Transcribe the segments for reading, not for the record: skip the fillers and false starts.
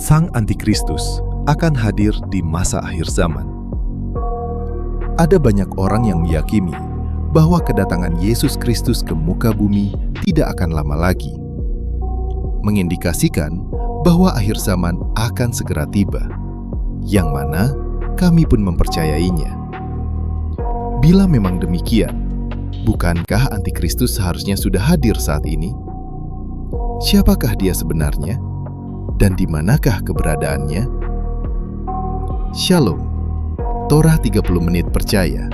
Sang Antikristus akan hadir di masa akhir zaman. Ada banyak orang yang meyakini bahwa kedatangan Yesus Kristus ke muka bumi tidak akan lama lagi, mengindikasikan bahwa akhir zaman akan segera tiba, yang mana kami pun mempercayainya. Bila memang demikian, bukankah Antikristus seharusnya sudah hadir saat ini? Siapakah dia sebenarnya? Dan di manakah keberadaannya? Shalom, Torah 30 menit percaya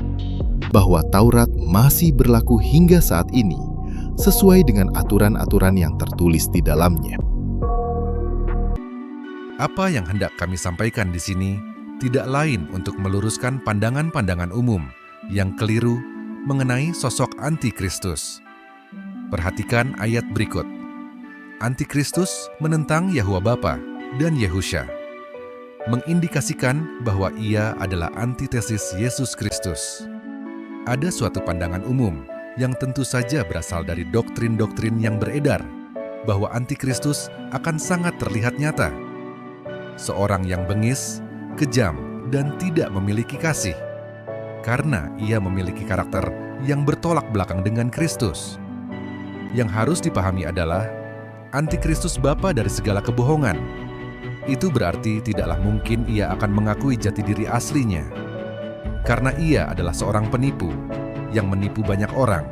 bahwa Taurat masih berlaku hingga saat ini sesuai dengan aturan-aturan yang tertulis di dalamnya. Apa yang hendak kami sampaikan di sini tidak lain untuk meluruskan pandangan-pandangan umum yang keliru mengenai sosok Antikristus. Perhatikan ayat berikut. Antikristus menentang Yahuwa Bapa dan Yehusha, mengindikasikan bahwa ia adalah antitesis Yesus Kristus. Ada suatu pandangan umum yang tentu saja berasal dari doktrin-doktrin yang beredar bahwa Antikristus akan sangat terlihat nyata. Seorang yang bengis, kejam, dan tidak memiliki kasih, karena ia memiliki karakter yang bertolak belakang dengan Kristus. Yang harus dipahami adalah Antikristus bapa dari segala kebohongan. Itu berarti tidaklah mungkin ia akan mengakui jati diri aslinya, karena ia adalah seorang penipu yang menipu banyak orang,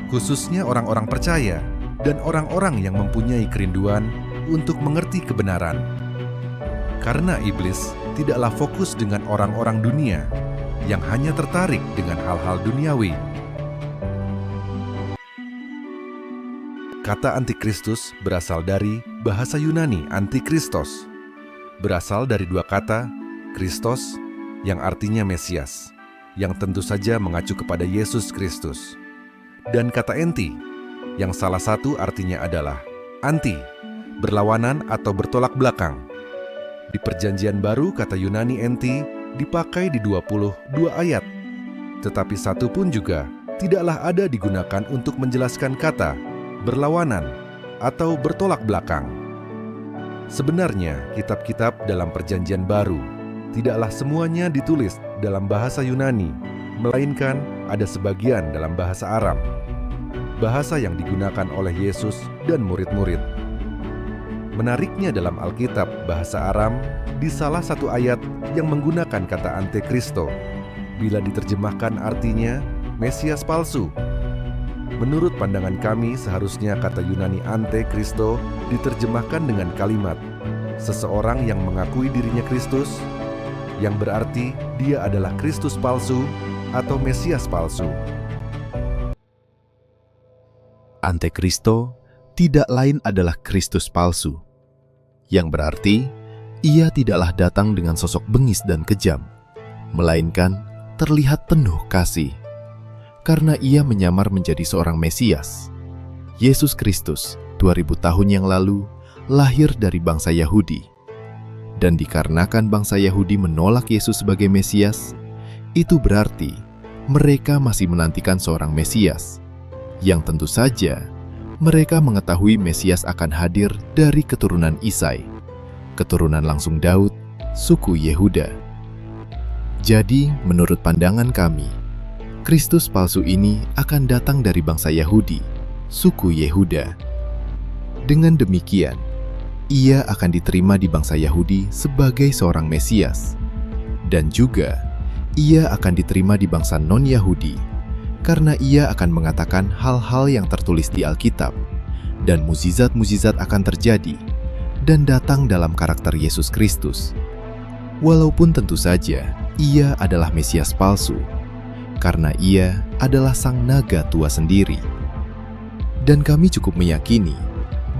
khususnya orang-orang percaya dan orang-orang yang mempunyai kerinduan untuk mengerti kebenaran. Karena iblis tidaklah fokus dengan orang-orang dunia yang hanya tertarik dengan hal-hal duniawi. Kata Antikristus berasal dari bahasa Yunani Antikristos, berasal dari dua kata, Kristos, yang artinya Mesias, yang tentu saja mengacu kepada Yesus Kristus, dan kata enti, yang salah satu artinya adalah anti, berlawanan atau bertolak belakang. Di Perjanjian Baru, kata Yunani enti dipakai di 22 ayat, tetapi satu pun juga tidaklah ada digunakan untuk menjelaskan kata berlawanan atau bertolak belakang. Sebenarnya, kitab-kitab dalam Perjanjian Baru tidaklah semuanya ditulis dalam bahasa Yunani, melainkan ada sebagian dalam bahasa Aram, bahasa yang digunakan oleh Yesus dan murid-murid. Menariknya dalam Alkitab bahasa Aram, di salah satu ayat yang menggunakan kata Antikristo, bila diterjemahkan artinya Mesias palsu. Menurut pandangan kami, seharusnya kata Yunani Antikristo diterjemahkan dengan kalimat seseorang yang mengakui dirinya Kristus, yang berarti dia adalah Kristus palsu atau Mesias palsu. Antikristo tidak lain adalah Kristus palsu, yang berarti ia tidaklah datang dengan sosok bengis dan kejam, melainkan terlihat penuh kasih, karena ia menyamar menjadi seorang Mesias. Yesus Kristus 2000 tahun yang lalu lahir dari bangsa Yahudi, dan dikarenakan bangsa Yahudi menolak Yesus sebagai Mesias, itu berarti mereka masih menantikan seorang Mesias, yang tentu saja mereka mengetahui Mesias akan hadir dari keturunan Isai, keturunan langsung Daud, suku Yehuda. Jadi, menurut pandangan kami, Kristus palsu ini akan datang dari bangsa Yahudi, suku Yehuda. Dengan demikian, ia akan diterima di bangsa Yahudi sebagai seorang Mesias, dan juga ia akan diterima di bangsa non-Yahudi, karena ia akan mengatakan hal-hal yang tertulis di Alkitab, dan mukjizat-mukjizat akan terjadi dan datang dalam karakter Yesus Kristus. Walaupun tentu saja ia adalah Mesias palsu, karena ia adalah sang naga tua sendiri. Dan kami cukup meyakini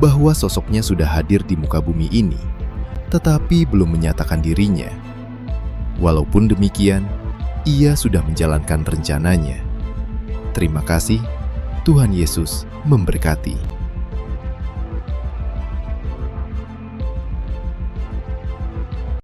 bahwa sosoknya sudah hadir di muka bumi ini, tetapi belum menyatakan dirinya. Walaupun demikian, ia sudah menjalankan rencananya. Terima kasih, Tuhan Yesus memberkati.